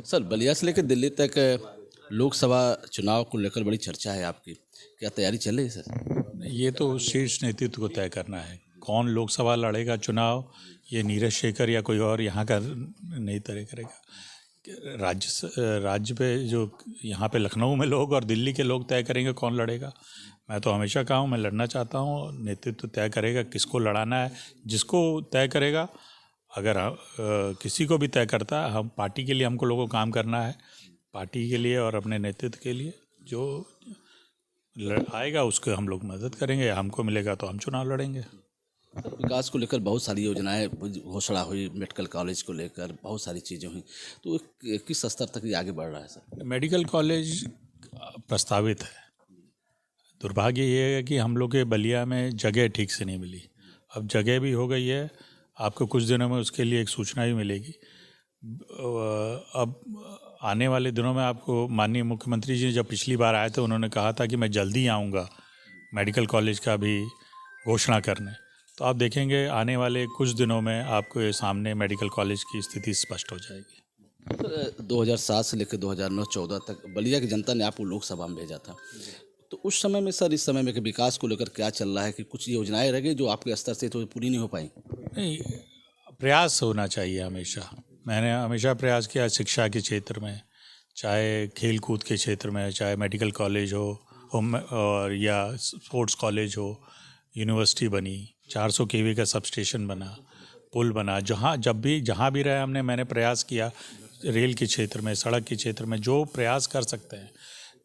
Sir, Ballia से लेकर दिल्ली तक लोकसभा चुनाव को लेकर बड़ी चर्चा है आपकी। क्या तैयारी चल रही है सर? ये तो शीर्ष नेतृत्व को तय करना है कौन लोकसभा लड़ेगा चुनाव। ये नीरज शेखर या कोई और यहाँ का नहीं तय करेगा। राज्य पे जो यहाँ पे लखनऊ में लोग और दिल्ली के लोग तय करेंगे कौन लड़ेगा। मैं तो हमेशा कहा हूँ मैं लड़ना चाहता हूँ, नेतृत्व तय करेगा किसको लड़ाना है। जिसको तय करेगा, अगर किसी को भी तय करता है, हम पार्टी के लिए हमको लोगों को काम करना है, पार्टी के लिए और अपने नेतृत्व के लिए। जो आएगा उसको हम लोग मदद करेंगे, हमको मिलेगा तो हम चुनाव लड़ेंगे। सर, विकास को लेकर बहुत सारी योजनाएं घोषणा हुई, मेडिकल कॉलेज को लेकर बहुत सारी चीज़ें हुई, तो किस स्तर तक ये आगे बढ़ रहा है सर? मेडिकल कॉलेज प्रस्तावित है। दुर्भाग्य ये है कि हम लोग के बलिया में जगह ठीक से नहीं मिली। अब जगह भी हो गई है, आपको कुछ दिनों में उसके लिए एक सूचना भी मिलेगी। अब आने वाले दिनों में आपको माननीय मुख्यमंत्री जी जब पिछली बार आए थे उन्होंने कहा था कि मैं जल्दी आऊँगा मेडिकल कॉलेज का भी घोषणा करने। तो आप देखेंगे आने वाले कुछ दिनों में आपको ये सामने मेडिकल कॉलेज की स्थिति स्पष्ट हो जाएगी। सर, 2007 से लेकर 2009-14 तक बलिया की जनता ने आपको लोकसभा में भेजा था, तो उस समय में सर, इस समय में कि विकास को लेकर क्या चल रहा है कि कुछ योजनाएं रह गई जो आपके स्तर से तो पूरी नहीं हो पाई? नहीं, प्रयास होना चाहिए हमेशा। मैंने हमेशा प्रयास किया शिक्षा के क्षेत्र में, चाहे खेल कूद के क्षेत्र में, चाहे मेडिकल कॉलेज हो और या स्पोर्ट्स कॉलेज हो, यूनिवर्सिटी बनी, 400 केवी का सब स्टेशन बना, पुल बना। जहाँ भी रहे मैंने प्रयास किया। रेल के क्षेत्र में, सड़क के क्षेत्र में जो प्रयास कर सकते हैं,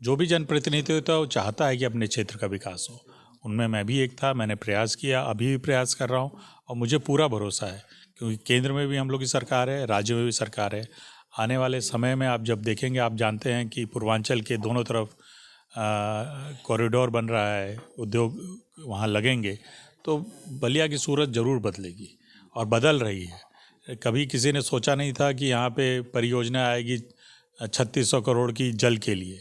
जो भी जनप्रतिनिधि होता है वो चाहता है कि अपने क्षेत्र का विकास हो। उनमें मैं भी एक था, मैंने प्रयास किया, अभी भी प्रयास कर रहा हूँ और मुझे पूरा भरोसा है क्योंकि केंद्र में भी हम लोग की सरकार है, राज्य में भी सरकार है। आने वाले समय में आप जब देखेंगे, आप जानते हैं कि पूर्वांचल के दोनों तरफ कॉरिडोर बन रहा है, उद्योग वहाँ लगेंगे, तो बलिया की सूरत ज़रूर बदलेगी और बदल रही है। कभी किसी ने सोचा नहीं था कि यहाँ पे परियोजना आएगी 3600 करोड़ की जल के लिए,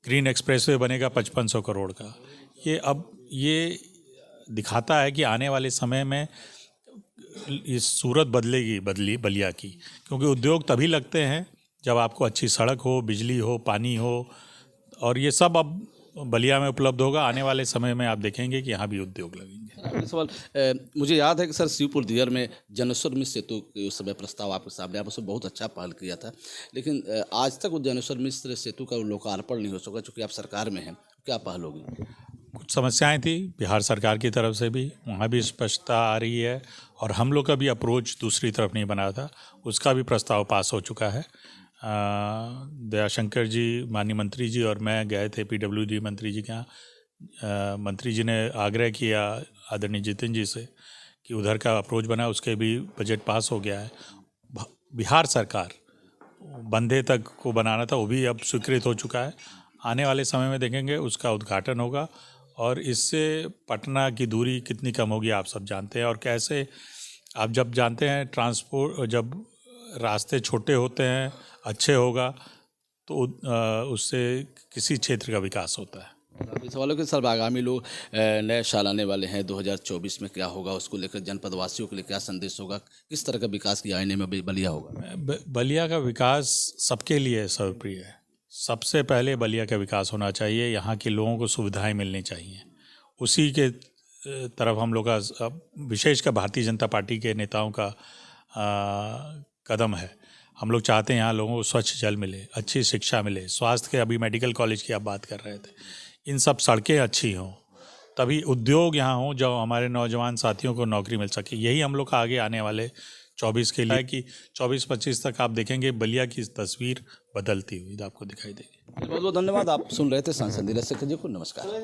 ग्रीन एक्सप्रेसवे बनेगा 5500 करोड़ का। ये दिखाता है कि आने वाले समय में इस सूरत बदलेगी बलिया की, क्योंकि उद्योग तभी लगते हैं जब आपको अच्छी सड़क हो, बिजली हो, पानी हो, और ये सब अब बलिया में उपलब्ध होगा। आने वाले समय में आप देखेंगे कि यहाँ भी उद्योग लगेंगे। सवाल, मुझे याद है कि सर, शिवपुर दियर में जनेश्वर मिश्र सेतु के उस समय प्रस्ताव आपके सामने, आप उसमें बहुत अच्छा पहल किया था, लेकिन आज तक वो जनेश्वर मिश्र सेतु का लोकार्पण नहीं हो सका चूँकि आप सरकार में हैं। क्या पहल होगी? कुछ समस्याएं थी बिहार सरकार की तरफ से भी, वहाँ भी स्पष्टता आ रही है और हम लोग का भी अप्रोच दूसरी तरफ नहीं बना था, उसका भी प्रस्ताव पास हो चुका है। दयाशंकर जी, माननीय मंत्री जी और मैं गए थे पीडब्ल्यूडी मंत्री जी के यहाँ। मंत्री जी ने आग्रह किया आदरणीय जितिन जी से कि उधर का अप्रोच बना, उसके भी बजट पास हो गया है। बिहार सरकार बंदे तक को बनाना था, वो भी अब स्वीकृत हो चुका है। आने वाले समय में देखेंगे उसका उद्घाटन होगा और इससे पटना की दूरी कितनी कम होगी आप सब जानते हैं। और कैसे आप जब जानते हैं ट्रांसपोर्ट, जब रास्ते छोटे होते हैं, अच्छे होगा तो उससे किसी क्षेत्र का विकास होता है। काफ़ी सवालों के सर, आगामी लोग नए साल आने वाले हैं, 2024 में क्या होगा, उसको लेकर जनपद वासियों के लिए क्या संदेश होगा, किस तरह का विकास की आईने में बलिया होगा? बलिया का विकास सबके लिए सर्वप्रिय है। सबसे पहले बलिया का विकास होना चाहिए, यहाँ के लोगों को सुविधाएं मिलनी चाहिए, उसी के तरफ हम लोग का, विशेषकर भारतीय जनता पार्टी के नेताओं का कदम है। हम लोग चाहते हैं यहाँ लोगों को स्वच्छ जल मिले, अच्छी शिक्षा मिले, स्वास्थ्य के, अभी मेडिकल कॉलेज की आप बात कर रहे थे, इन सब सड़कें अच्छी हों, तभी उद्योग यहाँ हों जो हमारे नौजवान साथियों को नौकरी मिल सके। यही हम लोग का आगे आने वाले 24 के लिए है कि 24-25 तक आप देखेंगे बलिया की तस्वीर बदलती हुई आपको दिखाई देगी। बहुत बहुत धन्यवाद। आप सुन रहे थे सांसद नीरज शेखर जी को। नमस्कार।